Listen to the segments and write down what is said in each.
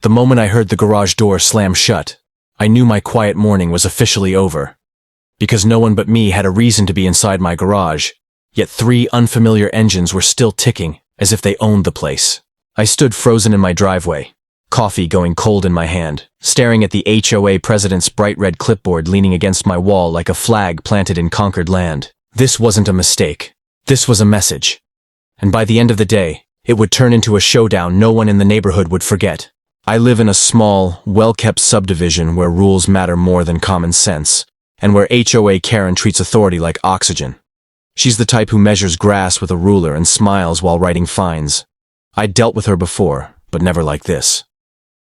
The moment I heard the garage door slam shut, I knew my quiet morning was officially over. Because no one but me had a reason to be inside my garage, yet 3 unfamiliar engines were still ticking as if they owned the place. I stood frozen in my driveway, coffee going cold in my hand, staring at the HOA president's bright red clipboard leaning against my wall like a flag planted in conquered land. This wasn't a mistake. This was a message. And by the end of the day, it would turn into a showdown no one in the neighborhood would forget. I live in a small, well-kept subdivision where rules matter more than common sense, and where HOA Karen treats authority like oxygen. She's the type who measures grass with a ruler and smiles while writing fines. I'd dealt with her before, but never like this.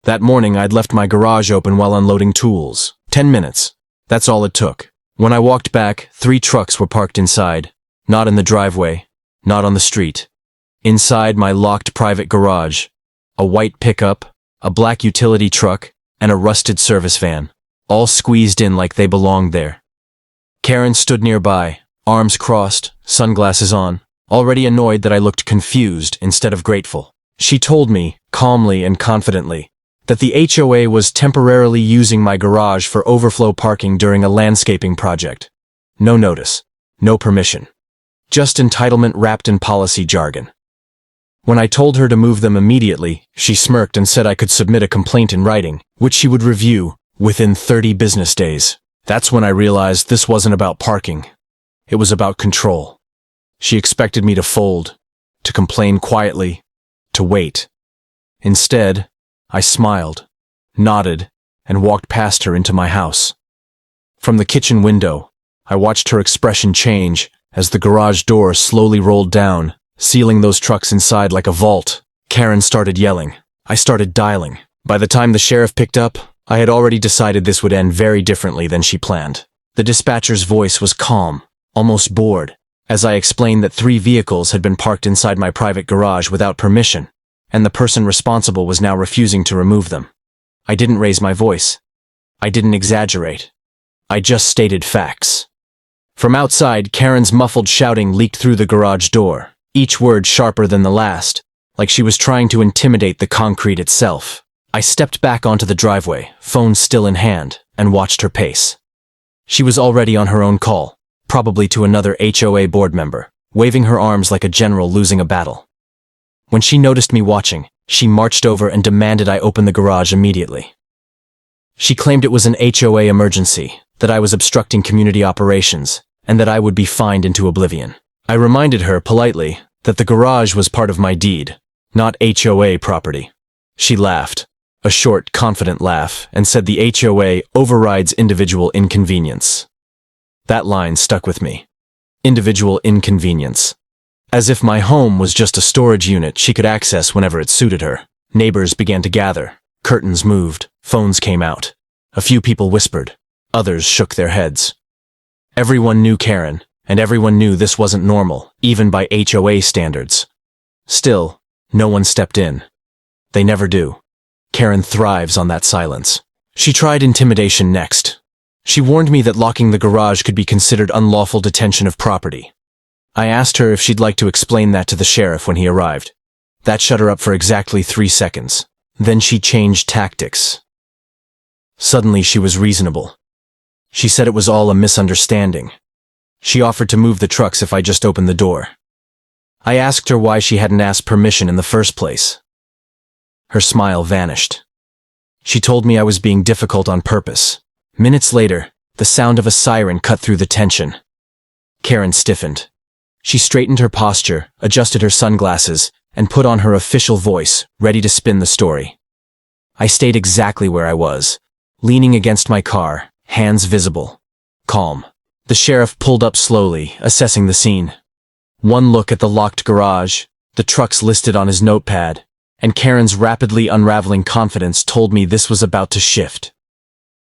That morning, I'd left my garage open while unloading tools. 10 minutes. That's all it took. When I walked back, 3 trucks were parked inside. Not in the driveway, not on the street. Inside my locked private garage, a white pickup, a black utility truck, and a rusted service van, all squeezed in like they belonged there. Karen stood nearby, arms crossed, sunglasses on, already annoyed that I looked confused instead of grateful. She told me, calmly and confidently, that the HOA was temporarily using my garage for overflow parking during a landscaping project. No notice, no permission. Just entitlement wrapped in policy jargon. When I told her to move them immediately, she smirked and said I could submit a complaint in writing, which she would review within 30 business days. That's when I realized this wasn't about parking. It was about control. She expected me to fold, to complain quietly, to wait. Instead, I smiled, nodded, and walked past her into my house. From the kitchen window, I watched her expression change as the garage door slowly rolled down, sealing those trucks inside like a vault. Karen started yelling. I started dialing. By the time the sheriff picked up, I had already decided this would end very differently than she planned. The dispatcher's voice was calm, almost bored, as I explained that 3 vehicles had been parked inside my private garage without permission, and the person responsible was now refusing to remove them. I didn't raise my voice. I didn't exaggerate. I just stated facts. From outside, Karen's muffled shouting leaked through the garage door, each word sharper than the last, like she was trying to intimidate the concrete itself. I stepped back onto the driveway, phone still in hand, and watched her pace. She was already on her own call, probably to another HOA board member, waving her arms like a general losing a battle. When she noticed me watching, she marched over and demanded I open the garage immediately. She claimed it was an HOA emergency, that I was obstructing community operations, and that I would be fined into oblivion. I reminded her, politely, that the garage was part of my deed, not HOA property. She laughed, a short, confident laugh, and said the HOA overrides individual inconvenience. That line stuck with me. Individual inconvenience. As if my home was just a storage unit she could access whenever it suited her. Neighbors began to gather. Curtains moved. Phones came out. A few people whispered. Others shook their heads. Everyone knew Karen, and everyone knew this wasn't normal, even by HOA standards. Still, no one stepped in. They never do. Karen thrives on that silence. She tried intimidation next. She warned me that locking the garage could be considered unlawful detention of property. I asked her if she'd like to explain that to the sheriff when he arrived. That shut her up for exactly 3 seconds. Then she changed tactics. Suddenly she was reasonable. She said it was all a misunderstanding. She offered to move the trucks if I just opened the door. I asked her why she hadn't asked permission in the first place. Her smile vanished. She told me I was being difficult on purpose. Minutes later, the sound of a siren cut through the tension. Karen stiffened. She straightened her posture, adjusted her sunglasses, and put on her official voice, ready to spin the story. I stayed exactly where I was, leaning against my car, hands visible, calm. The sheriff pulled up slowly, assessing the scene. One look at the locked garage, the trucks listed on his notepad, and Karen's rapidly unraveling confidence told me this was about to shift.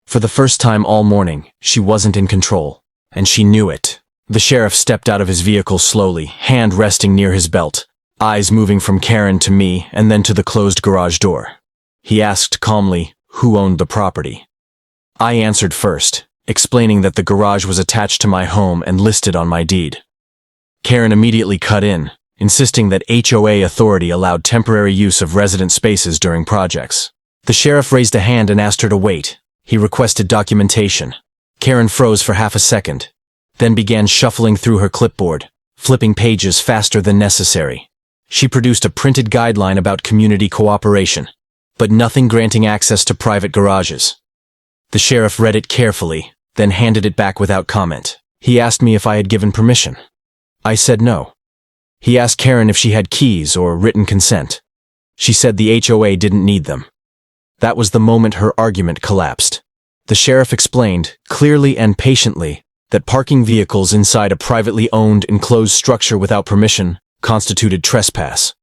For the first time all morning, she wasn't in control, and she knew it. The sheriff stepped out of his vehicle slowly, hand resting near his belt, eyes moving from Karen to me and then to the closed garage door. He asked calmly who owned the property. I answered first, explaining that the garage was attached to my home and listed on my deed. Karen immediately cut in, insisting that HOA authority allowed temporary use of resident spaces during projects. The sheriff raised a hand and asked her to wait. He requested documentation. Karen froze for half a second, then began shuffling through her clipboard, flipping pages faster than necessary. She produced a printed guideline about community cooperation, but nothing granting access to private garages. The sheriff read it carefully, then handed it back without comment. He asked me if I had given permission. I said no. He asked Karen if she had keys or written consent. She said the HOA didn't need them. That was the moment her argument collapsed. The sheriff explained, clearly and patiently, that parking vehicles inside a privately owned, enclosed structure without permission constituted trespass.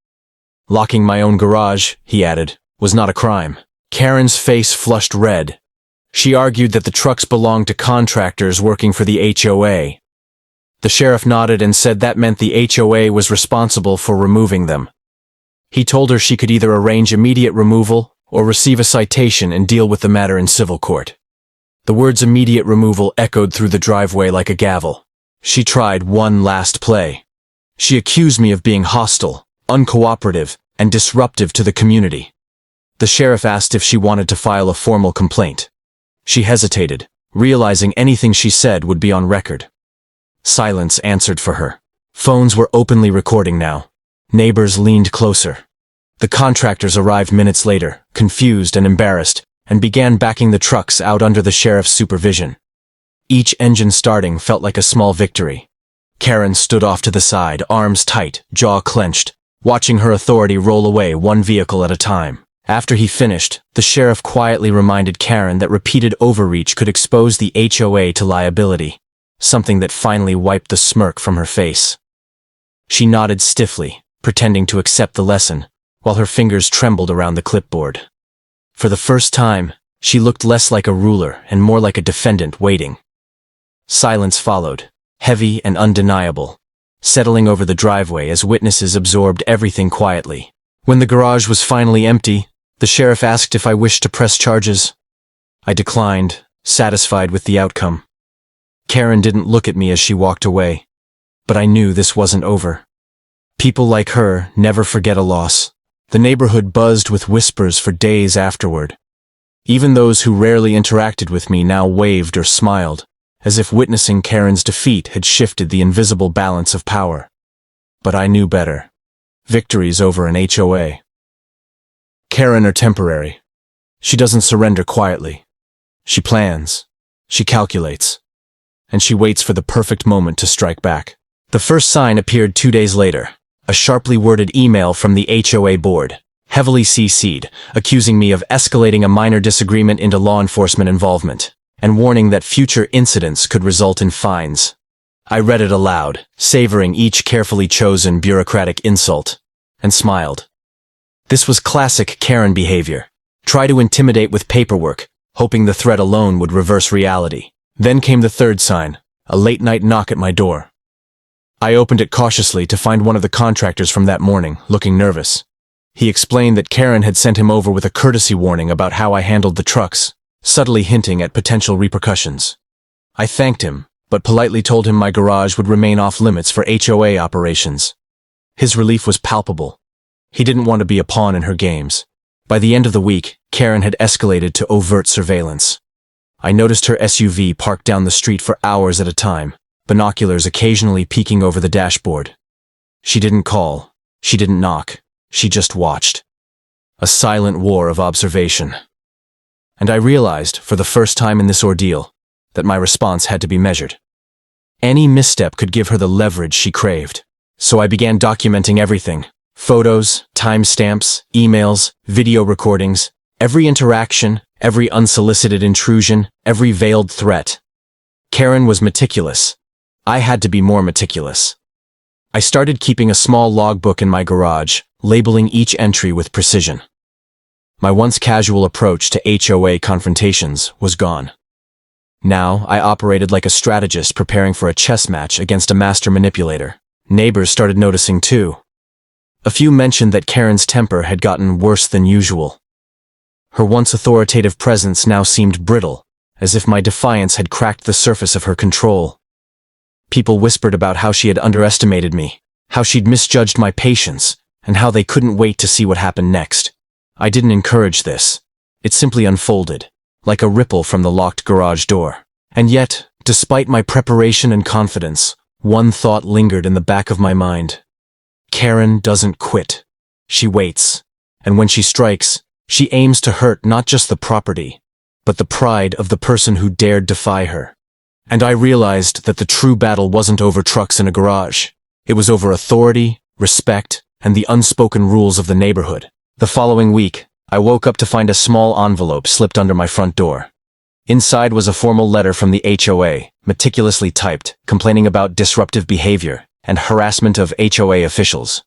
Locking my own garage, he added, was not a crime. Karen's face flushed red. She argued that the trucks belonged to contractors working for the HOA. The sheriff nodded and said that meant the HOA was responsible for removing them. He told her she could either arrange immediate removal or receive a citation and deal with the matter in civil court. The words immediate removal echoed through the driveway like a gavel. She tried one last play. She accused me of being hostile, uncooperative, and disruptive to the community. The sheriff asked if she wanted to file a formal complaint. She hesitated, realizing anything she said would be on record. Silence answered for her. Phones were openly recording now. Neighbors leaned closer. The contractors arrived minutes later, confused and embarrassed, and began backing the trucks out under the sheriff's supervision. Each engine starting felt like a small victory. Karen stood off to the side, arms tight, jaw clenched, watching her authority roll away one vehicle at a time. After he finished, the sheriff quietly reminded Karen that repeated overreach could expose the HOA to liability, something that finally wiped the smirk from her face. She nodded stiffly, pretending to accept the lesson, while her fingers trembled around the clipboard. For the first time, she looked less like a ruler and more like a defendant waiting. Silence followed, heavy and undeniable, settling over the driveway as witnesses absorbed everything quietly. When the garage was finally empty, the sheriff asked if I wished to press charges. I declined, satisfied with the outcome. Karen didn't look at me as she walked away, but I knew this wasn't over. People like her never forget a loss. The neighborhood buzzed with whispers for days afterward. Even those who rarely interacted with me now waved or smiled, as if witnessing Karen's defeat had shifted the invisible balance of power. But I knew better. Victories over an HOA. Karen are temporary. She doesn't surrender quietly. She plans. She calculates. And she waits for the perfect moment to strike back. The first sign appeared 2 days later. A sharply worded email from the HOA board, heavily CC'd, accusing me of escalating a minor disagreement into law enforcement involvement, and warning that future incidents could result in fines. I read it aloud, savoring each carefully chosen bureaucratic insult, and smiled. This was classic Karen behavior. Try to intimidate with paperwork, hoping the threat alone would reverse reality. Then came the third sign, a late-night knock at my door. I opened it cautiously to find one of the contractors from that morning, looking nervous. He explained that Karen had sent him over with a courtesy warning about how I handled the trucks, subtly hinting at potential repercussions. I thanked him, but politely told him my garage would remain off-limits for HOA operations. His relief was palpable. He didn't want to be a pawn in her games. By the end of the week, Karen had escalated to overt surveillance. I noticed her SUV parked down the street for hours at a time, binoculars occasionally peeking over the dashboard. She didn't call. She didn't knock. She just watched. A silent war of observation. And I realized, for the first time in this ordeal, that my response had to be measured. Any misstep could give her the leverage she craved. So I began documenting everything. Photos, timestamps, emails, video recordings, every interaction, every unsolicited intrusion, every veiled threat. Karen was meticulous. I had to be more meticulous. I started keeping a small logbook in my garage, labeling each entry with precision. My once casual approach to HOA confrontations was gone. Now, I operated like a strategist preparing for a chess match against a master manipulator. Neighbors started noticing too. A few mentioned that Karen's temper had gotten worse than usual. Her once authoritative presence now seemed brittle, as if my defiance had cracked the surface of her control. People whispered about how she had underestimated me, how she'd misjudged my patience, and how they couldn't wait to see what happened next. I didn't encourage this. It simply unfolded, like a ripple from the locked garage door. And yet, despite my preparation and confidence, one thought lingered in the back of my mind. Karen doesn't quit. She waits. And when she strikes, she aims to hurt not just the property, but the pride of the person who dared defy her. And I realized that the true battle wasn't over trucks in a garage. It was over authority, respect, and the unspoken rules of the neighborhood. The following week, I woke up to find a small envelope slipped under my front door. Inside was a formal letter from the HOA, meticulously typed, complaining about disruptive behavior and harassment of HOA officials.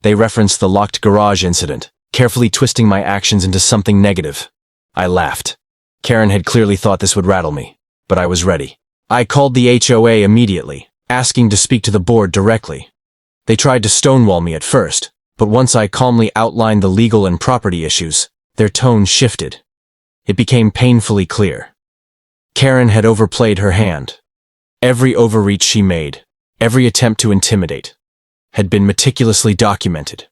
They referenced the locked garage incident, carefully twisting my actions into something negative. I laughed. Karen had clearly thought this would rattle me, but I was ready. I called the HOA immediately, asking to speak to the board directly. They tried to stonewall me at first, but once I calmly outlined the legal and property issues, their tone shifted. It became painfully clear. Karen had overplayed her hand. Every overreach she made, every attempt to intimidate, had been meticulously documented.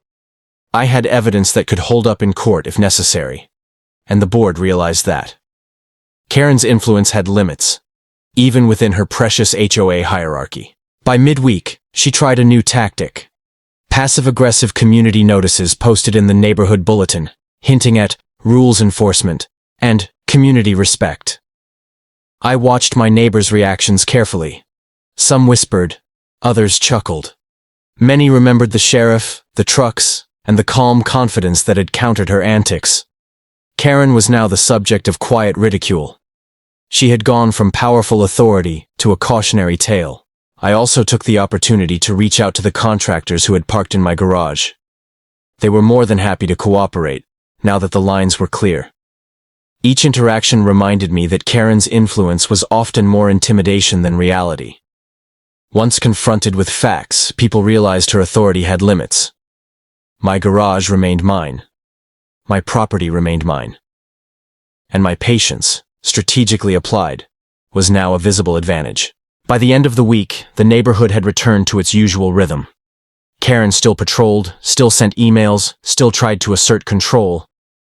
I had evidence that could hold up in court if necessary, and the board realized that. Karen's influence had limits, even within her precious HOA hierarchy. By midweek, she tried a new tactic. Passive-aggressive community notices posted in the neighborhood bulletin, hinting at rules enforcement and community respect. I watched my neighbors' reactions carefully. Some whispered, others chuckled. Many remembered the sheriff, the trucks, and the calm confidence that had countered her antics. Karen was now the subject of quiet ridicule. She had gone from powerful authority to a cautionary tale. I also took the opportunity to reach out to the contractors who had parked in my garage. They were more than happy to cooperate, now that the lines were clear. Each interaction reminded me that Karen's influence was often more intimidation than reality. Once confronted with facts, people realized her authority had limits. My garage remained mine. My property remained mine. And my patience, strategically applied, was now a visible advantage. By the end of the week, the neighborhood had returned to its usual rhythm. Karen still patrolled, still sent emails, still tried to assert control,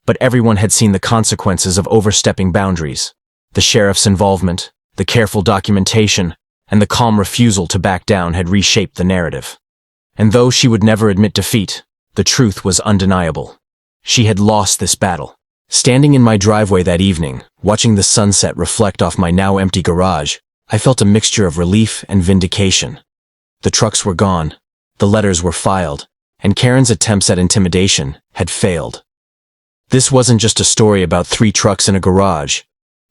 but everyone had seen the consequences of overstepping boundaries. The sheriff's involvement, the careful documentation, and the calm refusal to back down had reshaped the narrative. And though she would never admit defeat, the truth was undeniable. She had lost this battle. Standing in my driveway that evening, watching the sunset reflect off my now empty garage, I felt a mixture of relief and vindication. The trucks were gone, the letters were filed, and Karen's attempts at intimidation had failed. This wasn't just a story about 3 trucks in a garage.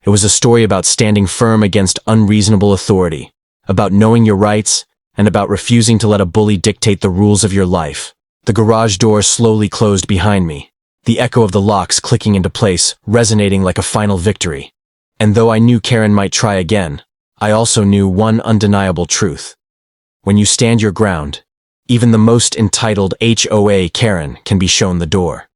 It was a story about standing firm against unreasonable authority, about knowing your rights, and about refusing to let a bully dictate the rules of your life. The garage door slowly closed behind me, the echo of the locks clicking into place, resonating like a final victory. And though I knew Karen might try again, I also knew one undeniable truth. When you stand your ground, even the most entitled HOA Karen can be shown the door.